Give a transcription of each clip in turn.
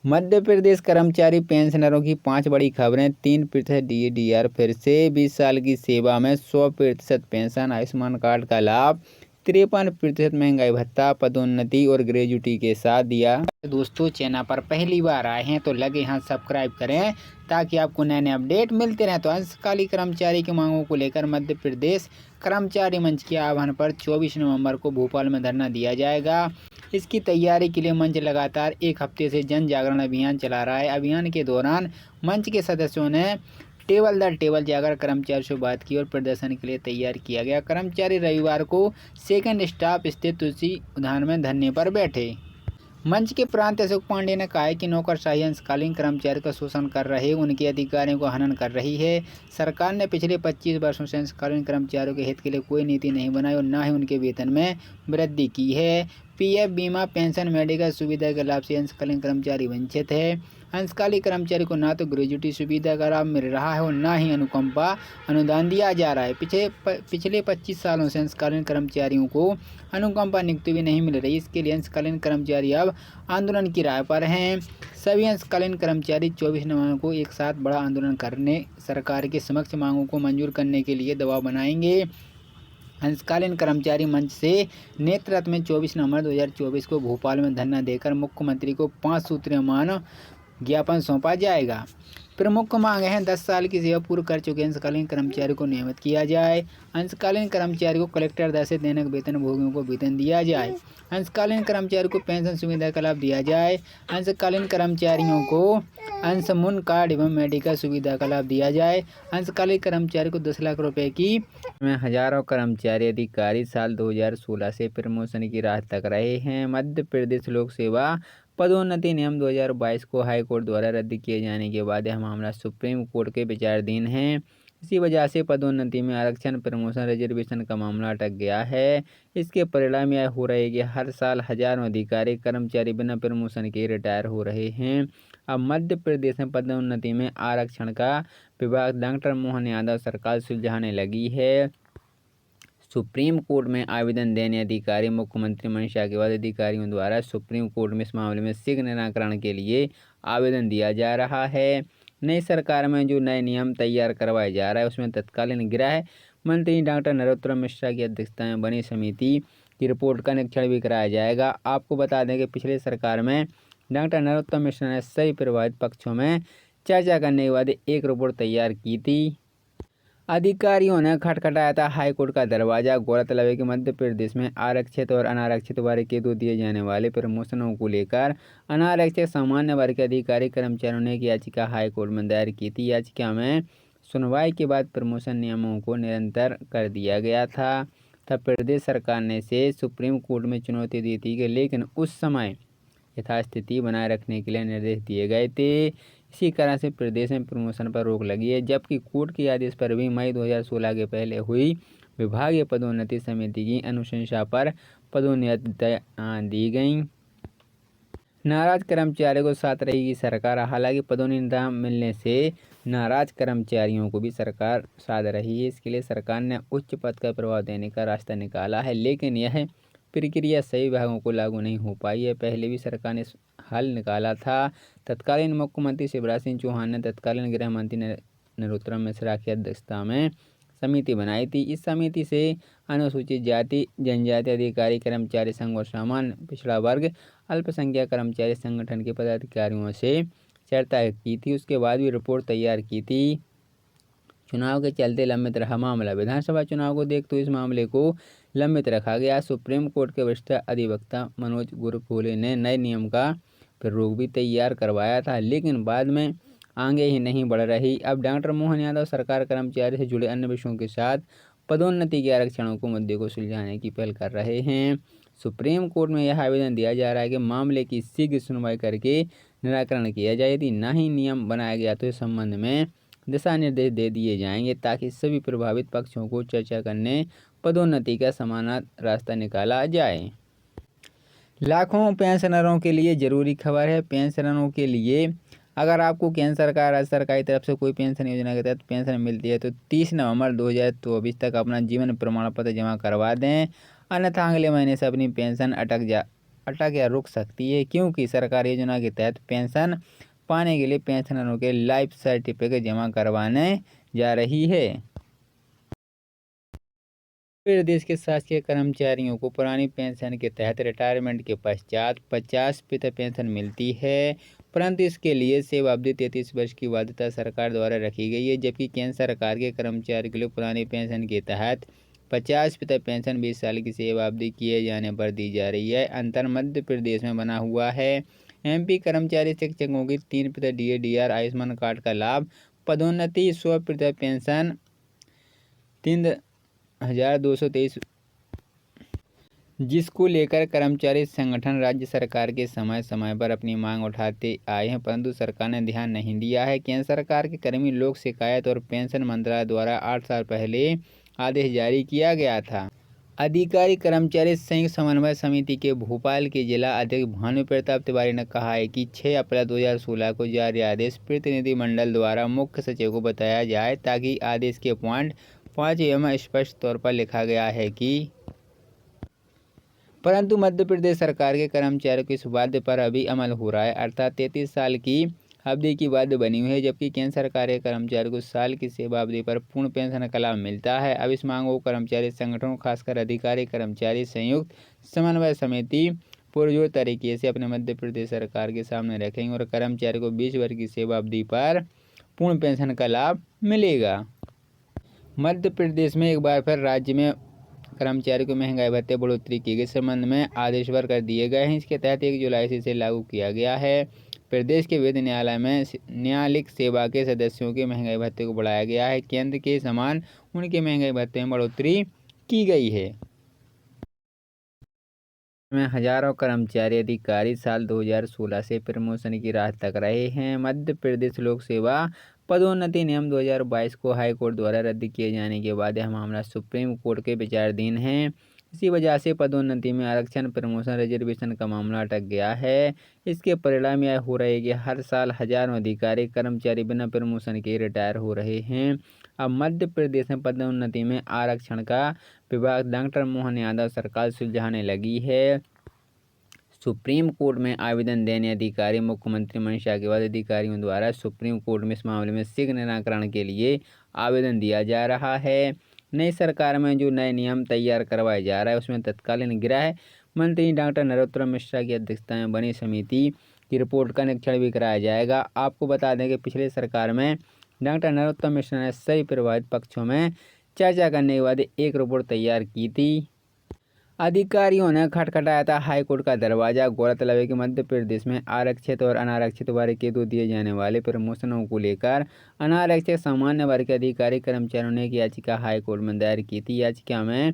मध्य प्रदेश कर्मचारी पेंशनरों की 5 बड़ी खबरें। 3% डीएडीआर फिर से, 20 साल की सेवा में 100% पेंशन, आयुष्मान कार्ड का लाभ, 53% महंगाई भत्ता, पदोन्नति और ग्रेजुटी के साथ दिया। दोस्तों, चैनल पर पहली बार आए हैं तो लगे हाथ सब्सक्राइब करें ताकि आपको नए नए अपडेट मिलते रहें। तो अंशकालीन कर्मचारी की मांगों को लेकर मध्य प्रदेश कर्मचारी मंच के आह्वान पर 24 नवंबर को भोपाल में धरना दिया जाएगा। इसकी तैयारी के लिए मंच लगातार एक हफ्ते से जन जागरण अभियान चला रहा है। अभियान के दौरान मंच के सदस्यों ने टेबल दर टेबल जाकर कर्मचारी से बात की और प्रदर्शन के लिए तैयार किया गया। कर्मचारी रविवार को सेकंड स्टाफ स्थित तुलसी उद्यान में धरने पर बैठे। मंच के प्रांत अशोक पांडे ने कहा है कि नौकरशाही अंशकालीन कर्मचारी का शोषण कर रहे, उनके अधिकारियों को हनन कर रही है। सरकार ने पिछले 25 वर्षों से अंशकालीन कर्मचारियों के हित के लिए कोई नीति नहीं बनाई और न ही उनके वेतन में वृद्धि की है। पीएफ, बीमा, पेंशन, मेडिकल सुविधा के लाभ से अंशकालीन कर्मचारी वंचित है। अंशकालीन कर्मचारी को न तो ग्रेजुटी सुविधा का लाभ मिल रहा है और न ही अनुकंपा अनुदान दिया जा रहा है। पिछले 25 सालों से अंशकालीन कर्मचारियों को अनुकंपा नियुक्ति भी नहीं मिल रही। इसके लिए अंशकालीन कर्मचारी अब आंदोलन की राह पर हैं। सभी अंशकालीन कर्मचारी 24 नवंबर को एक साथ बड़ा आंदोलन करने सरकार के समक्ष मांगों को मंजूर करने के लिए दबाव बनाएंगे। अंशकालीन कर्मचारी मंच से नेतृत्व में 24 नवंबर 2024 को भोपाल में धरना देकर मुख्यमंत्री को 5 सूत्रीय मांग ज्ञापन सौंपा जाएगा। प्रमुख मांग है 10 साल की सेवा पूर्ण कर चुके अंशकालीन कर्मचारी को नियमित किया जाए। अंशकालीन कर्मचारी को कलेक्टर दर से दैनिक वेतन भोगियों को वेतन दिया जाए। अंशकालीन कर्मचारी को पेंशन सुविधा का लाभ दिया जाए। अंशकालीन कर्मचारियों को अंशमुन कार्ड एवं मेडिकल सुविधा का लाभ दिया जाए। अंशकालीन कर्मचारी को 10 लाख रुपए की में हजारों कर्मचारी अधिकारी साल 2016 से प्रमोशन की राह तक रहे हैं। मध्य प्रदेश लोक सेवा पदोन्नति नियम 2022 को हाईकोर्ट द्वारा रद्द किए जाने के बाद यह मामला सुप्रीम कोर्ट के विचाराधीन है। इसी वजह से पदोन्नति में आरक्षण, प्रमोशन, रिजर्वेशन का मामला अटक गया है। इसके परिणाम यह हो रहे कि हर साल हजारों अधिकारी कर्मचारी बिना प्रमोशन के रिटायर हो रहे हैं। अब मध्य प्रदेश में पदोन्नति में आरक्षण का विवाद डॉक्टर मोहन यादव सरकार सुलझाने लगी है। सुप्रीम कोर्ट में आवेदन देने अधिकारी मुख्यमंत्री मंशा के बाद अधिकारियों द्वारा सुप्रीम कोर्ट में इस मामले में शीघ्र निराकरण के लिए आवेदन दिया जा रहा है। नई सरकार में जो नए नियम तैयार करवाया जा रहा है उसमें तत्कालीन गृह मंत्री डॉक्टर नरोत्तम मिश्रा की अध्यक्षता में बनी समिति की रिपोर्ट का निरीक्षण भी कराया जाएगा। आपको बता दें कि पिछले सरकार में डॉक्टर नरोत्तम मिश्रा ने सभी प्रभावित पक्षों में चर्चा करने के बाद एक रिपोर्ट तैयार की थी। अधिकारियों ने खटखटाया था हाईकोर्ट का दरवाजा। गौरतलब है कि मध्य प्रदेश में आरक्षित और अनारक्षित वर्ग के दो दिए जाने वाले प्रमोशनों को लेकर अनारक्षित सामान्य वर्ग के अधिकारी कर्मचारियों ने एक याचिका हाईकोर्ट में दायर की थी। याचिका में सुनवाई के बाद प्रमोशन नियमों को निरंतर कर दिया गया था। तब प्रदेश सरकार ने इसे सुप्रीम कोर्ट में चुनौती दी थी, लेकिन उस समय यथास्थिति बनाए रखने के लिए निर्देश दिए गए थे। इसी कारण से प्रदेश में प्रमोशन पर रोक लगी है, जबकि कोर्ट के आदेश पर भी मई 2016 के पहले हुई विभागीय पदोन्नति समिति की अनुशंसा पर पदोन्नति दी गई। नाराज कर्मचारियों को साथ रहेगी सरकार। हालांकि पदोन्नति मिलने से नाराज कर्मचारियों को भी सरकार साथ रही है। इसके लिए सरकार ने उच्च पद का प्रभाव देने का रास्ता निकाला है, लेकिन यह प्रक्रिया सभी विभागों को लागू नहीं हो पाई है। पहले भी सरकार ने हल निकाला था। तत्कालीन मुख्यमंत्री शिवराज सिंह चौहान ने तत्कालीन गृह मंत्री नरोत्तम मिश्रा की अध्यक्षता में समिति बनाई थी। इस समिति से अनुसूचित जाति जनजाति अधिकारी कर्मचारी संघ और सामान्य पिछड़ा वर्ग अल्पसंख्यक कर्मचारी संगठन के पदाधिकारियों से चर्चा की थी। उसके बाद भी रिपोर्ट तैयार की थी। चुनाव के चलते लंबित रहा मामला। विधानसभा चुनाव को देखते हुए इस मामले को लंबित रखा गया। सुप्रीम कोर्ट के वरिष्ठ अधिवक्ता मनोज गुरुफुले ने नए नियम का प्रारूप भी तैयार करवाया था, लेकिन बाद में आगे ही नहीं बढ़ रही। अब डॉक्टर मोहन यादव सरकार कर्मचारी से जुड़े अन्य विषयों के साथ पदोन्नति के आरक्षणों को मुद्दे को सुलझाने की पहल कर रहे हैं। सुप्रीम कोर्ट में यह आवेदन दिया जा रहा है कि मामले की शीघ्र सुनवाई करके निराकरण किया जाए। यदि न ही नियम बनाया गया तो इस संबंध में दिशा निर्देश दे दिए जाएंगे ताकि सभी प्रभावित पक्षों को चर्चा करने पदोन्नति का समान रास्ता निकाला जाए। लाखों पेंशनरों के लिए जरूरी खबर है। पेंशनरों के लिए अगर आपको केंद्र सरकार राज्य सरकार की तरफ से कोई पेंशन योजना के तहत पेंशन मिलती है तो 30 नवंबर 2024 तक अपना जीवन प्रमाण पत्र जमा करवा दें, अन्यथा अगले महीने से अपनी पेंशन अटक या रुक सकती है, क्योंकि सरकार योजना के तहत पेंशन पाने के लिए पेंशनरों के लाइफ सर्टिफिकेट जमा करवाने जा रही है। प्रदेश के शासकीय कर्मचारियों को पुरानी पेंशन के तहत रिटायरमेंट के पश्चात 50% पेंशन मिलती है, परंतु इसके लिए सेवावधि 33 वर्ष की बाध्यता सरकार द्वारा रखी गई है, जबकि केंद्र सरकार के कर्मचारियों के लिए पुरानी पेंशन के तहत 50% पेंशन 20 साल की सेवावधि किए जाने पर दी जा रही है। अंतर मध्य प्रदेश में बना हुआ है। एमपी कर्मचारी शिक्षकों की 3% DADR आयुष्मान कार्ड का लाभ, पदोन्नति, 100% पेंशन, 3,223, जिसको लेकर कर्मचारी संगठन राज्य सरकार के समय समय पर अपनी मांग उठाते आए हैं, परंतु सरकार ने ध्यान नहीं दिया है। केंद्र सरकार के कर्मी लोक शिकायत और पेंशन मंत्रालय द्वारा 8 साल पहले आदेश जारी किया गया था। अधिकारी कर्मचारी संयुक्त समन्वय समिति के भोपाल के जिला अध्यक्ष भानु प्रताप तिवारी ने कहा है कि 6 अप्रैल 2016 को जारी आदेश प्रतिनिधिमंडल द्वारा मुख्य सचिव को बताया जाए, ताकि आदेश के पॉइंट 5 में स्पष्ट तौर पर लिखा गया है कि परंतु मध्य प्रदेश सरकार के कर्मचारियों की इस वादे पर अभी अमल हो रहा है, अर्थात 33 साल की अवधि की वादे बनी हुई है, जबकि केंद्र सरकार के कर्मचारियों को साल की सेवा अवधि पर पूर्ण पेंशन का लाभ मिलता है। अब इस मांग को कर्मचारी संगठनों, खासकर अधिकारी कर्मचारी संयुक्त समन्वय समिति पुरजोर तरीके से अपने मध्य प्रदेश सरकार के सामने रखेंगे और कर्मचारी को 20 वर्ष की सेवा अवधि पर पूर्ण पेंशन का लाभ मिलेगा। मध्य प्रदेश में एक बार फिर राज्य में कर्मचारी को महंगाई भत्ते बढ़ोतरी के संबंध में आदेश कर दिए गए हैं। इसके तहत 1 जुलाई से इसे लागू किया गया है। प्रदेश के विविध न्यायालय में न्यायालयिक सेवा के सदस्यों के महंगाई भत्ते को बढ़ाया गया है। केंद्र के समान उनके महंगाई भत्ते में बढ़ोतरी की गई है। में हजारों कर्मचारी अधिकारी साल 2016 से प्रमोशन की राह तक रहे हैं। मध्य प्रदेश लोक सेवा पदोन्नति नियम 2022 को हाईकोर्ट द्वारा रद्द किए जाने के बाद यह मामला सुप्रीम कोर्ट के विचाराधीन है। इसी वजह से पदोन्नति में आरक्षण, प्रमोशन, रिजर्वेशन का मामला अटक गया है। इसके परिणाम यह हो रहे कि हर साल हजारों अधिकारी कर्मचारी बिना प्रमोशन के रिटायर हो रहे हैं। अब मध्य प्रदेश में पदोन्नति में आरक्षण का विवाद डॉक्टर मोहन यादव सरकार सुलझाने लगी है। सुप्रीम कोर्ट में आवेदन देने अधिकारी मुख्यमंत्री मंशा के बाद अधिकारियों द्वारा सुप्रीम कोर्ट में इस मामले में शीघ्र निराकरण के लिए आवेदन दिया जा रहा है। नई सरकार में जो नए नियम तैयार करवाया जा रहा है, उसमें तत्कालीन गृह मंत्री डॉक्टर नरोत्तम मिश्रा की अध्यक्षता में बनी समिति की रिपोर्ट का निरीक्षण भी कराया जाएगा। आपको बता दें कि पिछले सरकार में डॉक्टर नरोत्तम मिश्रा ने सभी प्रभावित पक्षों में चर्चा करने के बाद एक रिपोर्ट तैयार की थी। अधिकारियों ने खटखटाया था हाईकोर्ट का दरवाजा। गौरतलब है कि मध्य प्रदेश में आरक्षित और अनारक्षित वर्ग के दो दिए जाने वाले प्रमोशनों को लेकर अनारक्षित सामान्य वर्ग के अधिकारी कर्मचारियों ने एक याचिका हाईकोर्ट में दायर की थी। याचिका में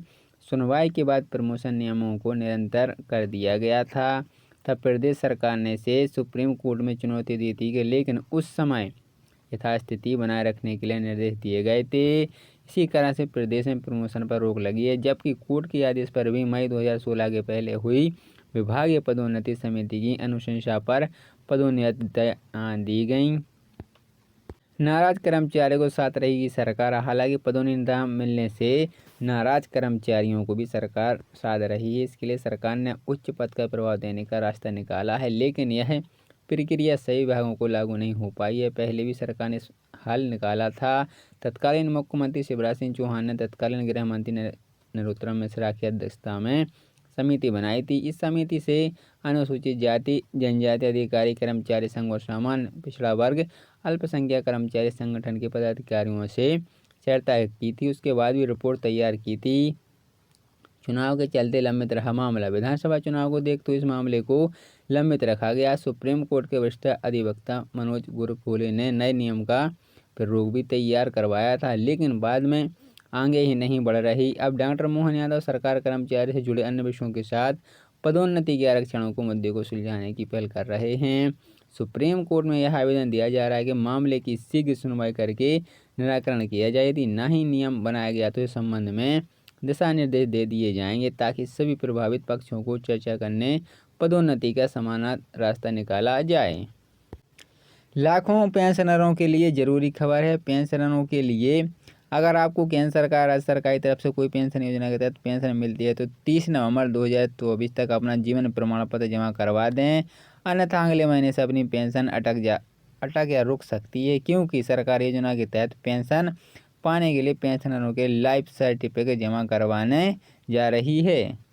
सुनवाई के बाद प्रमोशन नियमों को निरंतर कर दिया गया था। तब प्रदेश सरकार ने इसे सुप्रीम कोर्ट में चुनौती दी थी कि लेकिन उस समय यथास्थिति बनाए रखने के लिए निर्देश दिए गए थे। इसी कारण से प्रदेश में प्रमोशन पर रोक लगी है, जबकि कोर्ट के आदेश पर भी मई 2016 के पहले हुई विभागीय पदोन्नति समिति की अनुशंसा पर पदोन्नति दी गई। नाराज कर्मचारियों को साथ रहेगी सरकार। हालांकि पदोन्नति मिलने से नाराज कर्मचारियों को भी सरकार साथ रही है। इसके लिए सरकार ने उच्च पद का प्रभाव देने का रास्ता निकाला है, लेकिन यह प्रक्रिया सभी विभागों को लागू नहीं हो पाई है। पहले भी सरकार ने हल निकाला था। तत्कालीन मुख्यमंत्री शिवराज सिंह चौहान ने तत्कालीन गृह मंत्री नरोत्तम मिश्रा की अध्यक्षता में समिति बनाई थी। इस समिति से अनुसूचित जाति जनजाति अधिकारी कर्मचारी संघ और सामान्य पिछड़ा वर्ग अल्पसंख्यक कर्मचारी संगठन के पदाधिकारियों से चर्चा की थी। उसके बाद भी रिपोर्ट तैयार की थी। चुनाव के चलते लंबित रहा मामला। विधानसभा चुनाव को देखते हुए इस मामले को लंबित रखा गया। सुप्रीम कोर्ट के वरिष्ठ अधिवक्ता मनोज गुरुफुले ने नए नियम का प्रारूप भी तैयार करवाया था, लेकिन बाद में आगे ही नहीं बढ़ रही। अब डॉक्टर मोहन यादव सरकार कर्मचारी से जुड़े अन्य विषयों के साथ पदोन्नति के आरक्षणों को मुद्दे को सुलझाने की पहल कर रहे हैं। सुप्रीम कोर्ट में यह आवेदन दिया जा रहा है कि मामले की शीघ्र सुनवाई करके निराकरण किया जाए। यदि नहीं नियम बनाया गया तो इस संबंध में दिशा निर्देश दे दिए जाएंगे, ताकि सभी प्रभावित पक्षों को चर्चा करने पदोन्नति का समान रास्ता निकाला जाए। लाखों पेंशनरों के लिए जरूरी खबर है। पेंशनरों के लिए अगर आपको केंद्र सरकार राज्य सरकार की तरफ से कोई पेंशन योजना के तहत पेंशन मिलती है तो 30 नवंबर 2024 तक अपना जीवन प्रमाण पत्र जमा करवा दें, अन्यथा अगले महीने से अपनी पेंशन अटक या रुक सकती है, क्योंकि सरकार योजना के तहत पेंशन पाने के लिए पेंशनरों के लाइफ सर्टिफिकेट जमा करवाने जा रही है।